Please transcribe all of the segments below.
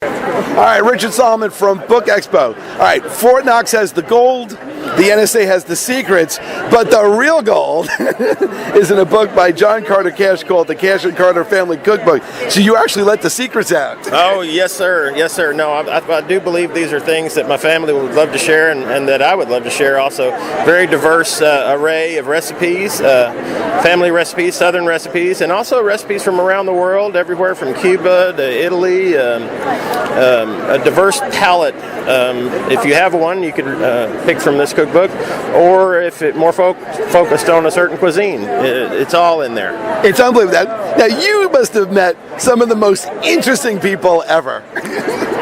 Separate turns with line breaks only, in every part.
All right, Richard Solomon from Book Expo. All right, Fort Knox has the gold, the NSA has the secrets, but the real gold is in a book by John Carter Cash called The Cash and Carter Family Cookbook. So you actually let the secrets out.
Oh, yes, sir. Yes, sir. No, I do believe these are things that my family would love to share and that I would love to share also. Very diverse array of recipes, family recipes, southern recipes, and also recipes from around the world, everywhere from Cuba to Italy. A diverse palette. If you have one, you could pick from this cookbook, or if it more focused on a certain cuisine, it's all in there.
It's unbelievable. Now you must have met some of the most interesting people ever.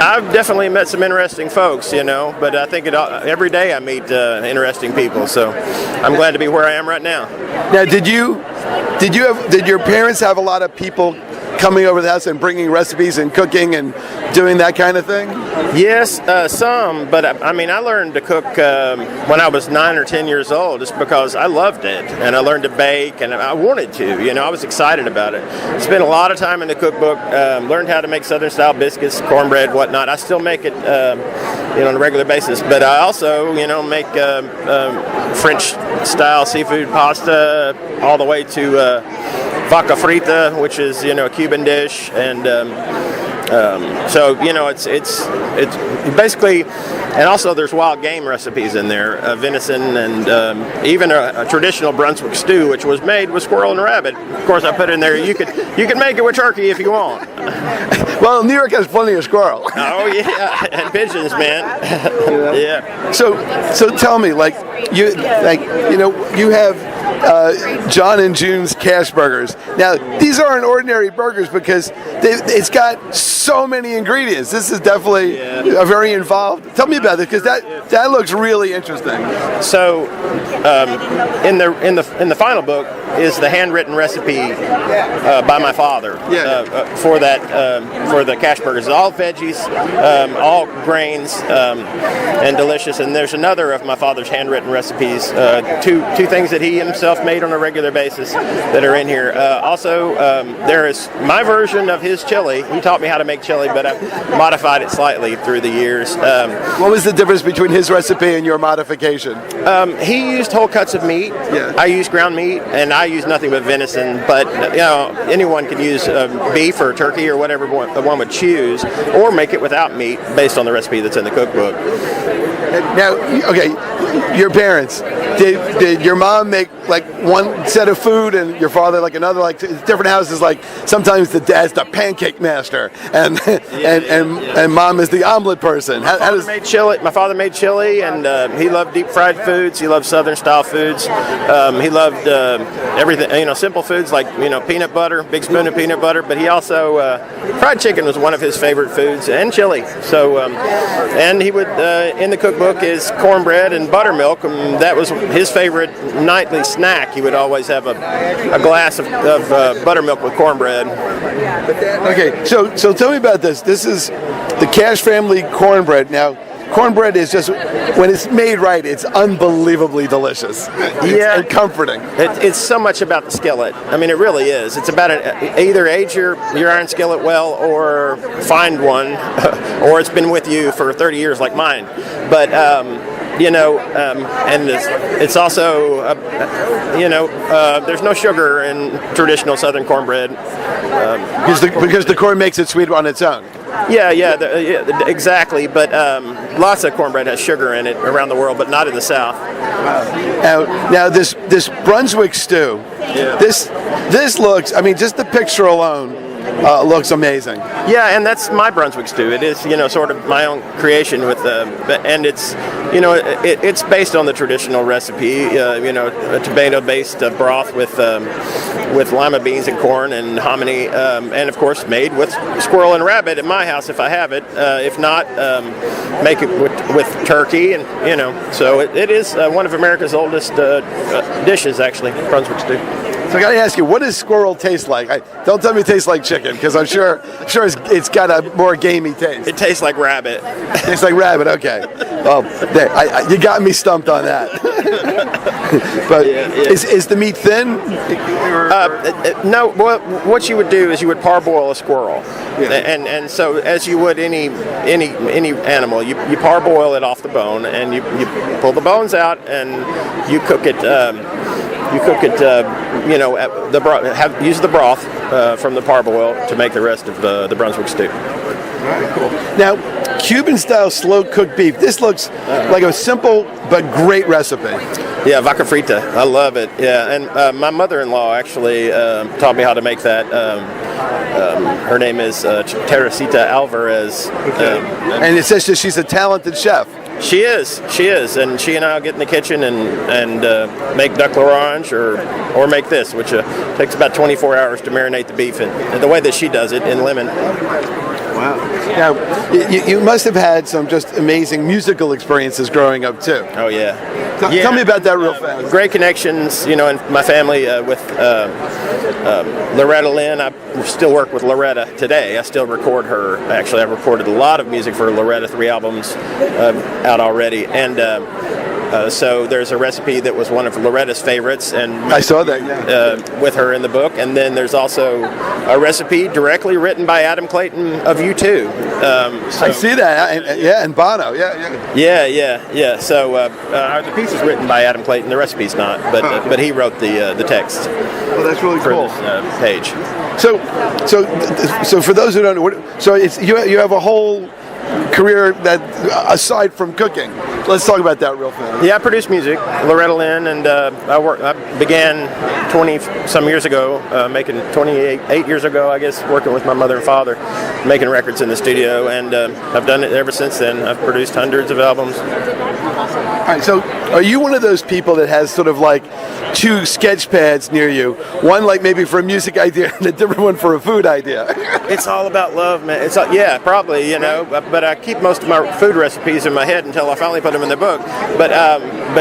I've definitely met some interesting folks, but I think every day I meet interesting people, so I'm glad to be where I am right now.
Now, did your parents have a lot of people coming over the house and bringing recipes and cooking and doing that kind of thing?
Yes, some, but I learned to cook when I was 9 or 10 years old just because I loved it, and I learned to bake, and I wanted to, I was excited about it. Spent a lot of time in the cookbook, learned how to make Southern-style biscuits, cornbread, whatnot. I still make it, on a regular basis, but I also, make French-style seafood pasta all the way to vaca frita, which is, a Cuban dish, and so, it's basically, and also there's wild game recipes in there, venison, and even a traditional Brunswick stew, which was made with squirrel and rabbit. Of course, I put in there, you can make it with turkey if you want.
Well, New York has plenty of squirrel.
Oh yeah, and pigeons, man. Yeah.
So tell me, you have John and June's Cash Burgers. Now, these aren't ordinary burgers because it's got so many ingredients. This is definitely a very involved. Tell me about it, because that looks really interesting. So,
in the final book is the handwritten recipe by my father for the Cash Burgers. All veggies, all grains, and delicious. And there's another of my father's handwritten recipes. Two things that he himself made on a regular basis that are in here. Also, there is my version of his chili. He taught me how to make chili, but I've modified it slightly through the years.
What was the difference between his recipe and your modification?
He used whole cuts of meat.
Yeah.
I used ground meat, and I used nothing but venison. But anyone could use beef or turkey or whatever one would choose, or make it without meat based on the recipe that's in the cookbook.
Now, okay, your parents, did your mom make one set of food and your father another? Different houses, sometimes the dad's the pancake master and mom is the omelet person.
My father made chili, and he loved deep fried foods. He loved Southern style foods. He loved everything, simple foods like peanut butter, big spoon of peanut butter. But he also fried chicken was one of his favorite foods, and chili. So and he would in the cookbook is cornbread and buttermilk, and that was his favorite nightly snack. He would always have a glass of buttermilk with cornbread.
Okay, so tell me about this. This is the Cash family cornbread. Now, cornbread is just, when it's made right, it's unbelievably delicious. And comforting.
It's so much about the skillet. It really is. It's about either age your iron skillet well, or find one, or it's been with you for 30 years like mine. But and it's also, there's no sugar in traditional Southern cornbread.
Because the corn makes it sweet on its own.
Yeah, exactly. But lots of cornbread has sugar in it around the world, but not in the South.
Now this Brunswick stew, this looks, just the picture alone looks amazing.
Yeah, and that's my Brunswick stew. It is, sort of my own creation and it's, it's based on the traditional recipe, a tomato-based broth with lima beans and corn and hominy, and of course made with squirrel and rabbit at my house if I have it. If not, make it with turkey, and so it is one of America's oldest dishes, actually, Brunswick stew.
So I got to ask you, what does squirrel taste like? Don't tell me it tastes like chicken, because I'm sure it's got a more gamey taste.
It tastes like rabbit.
Tastes like rabbit. Okay. Well, you got me stumped on that. But is the meat thin?
No. What you would do is you would parboil a squirrel, and so as you would any animal, you parboil it off the bone, and you pull the bones out, and you cook it. Use the broth from the parboil to make the rest of the Brunswick Stew.
Very cool. Now, Cuban-style slow-cooked beef. This looks like a simple but great recipe.
Yeah, vaca frita. I love it. Yeah, and my mother-in-law actually taught me how to make that. Her name is Teresita Alvarez.
And it says that she's a talented chef.
She is, and she and I will get in the kitchen and make duck l'orange or make this, which takes about 24 hours to marinate the beef, and the way that she does it in lemon.
Wow. Now, you must have had some just amazing musical experiences growing up too.
Oh yeah.
Tell me about that real fast.
Great connections, in my family with Loretta Lynn. I still work with Loretta today. I still record her. Actually, I've recorded a lot of music for Loretta, 3 albums out already, and so there's a recipe that was one of Loretta's favorites, and
I saw that
with her in the book. And then there's also a recipe directly written by Adam Clayton of U2.
I see that, and Bono,
yeah. So the piece is written by Adam Clayton. The recipe's not, but he wrote the text.
Well, that's really cool.
This, page.
So for those who don't know, so it's you have a whole career that aside from cooking. Let's talk about that real fast.
Yeah, I produce music, Loretta Lynn, and I began 20-some years ago, making 28 years ago, I guess, working with my mother and father, making records in the studio, and I've done it ever since then. I've produced hundreds of albums.
All right, so are you one of those people that has sort of like 2 sketch pads near you? One like maybe for a music idea and a different one for a food idea?
It's all about love, man. Probably, but I keep most of my food recipes in my head until I finally put them in the book. But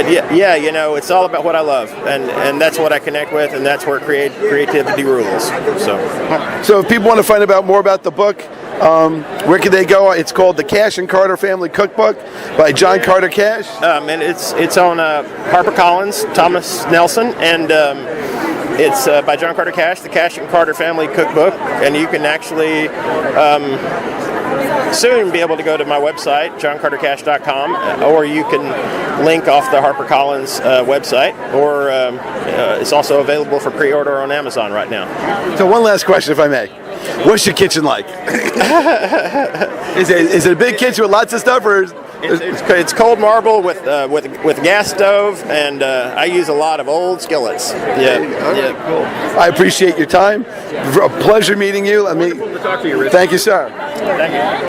it's all about what I love, and that's what I connect with, and that's where creativity rules. So
if people want to find out more about the book, where can they go? It's called The Cash and Carter Family Cookbook by John Carter Cash.
And it's on HarperCollins, Thomas Nelson, and it's by John Carter Cash, The Cash and Carter Family Cookbook, and you can actually soon be able to go to my website, johncartercash.com, or you can link off the HarperCollins website, or it's also available for pre-order on Amazon right now.
So one last question, if I may. What's your kitchen like? Is it a big kitchen with lots of stuff, or
it's cold marble with gas stove, and I use a lot of old skillets.
Yeah, cool. I appreciate your time. A pleasure meeting you.
Wonderful to talk to you, Rich.
Thank you, sir.
Thank you.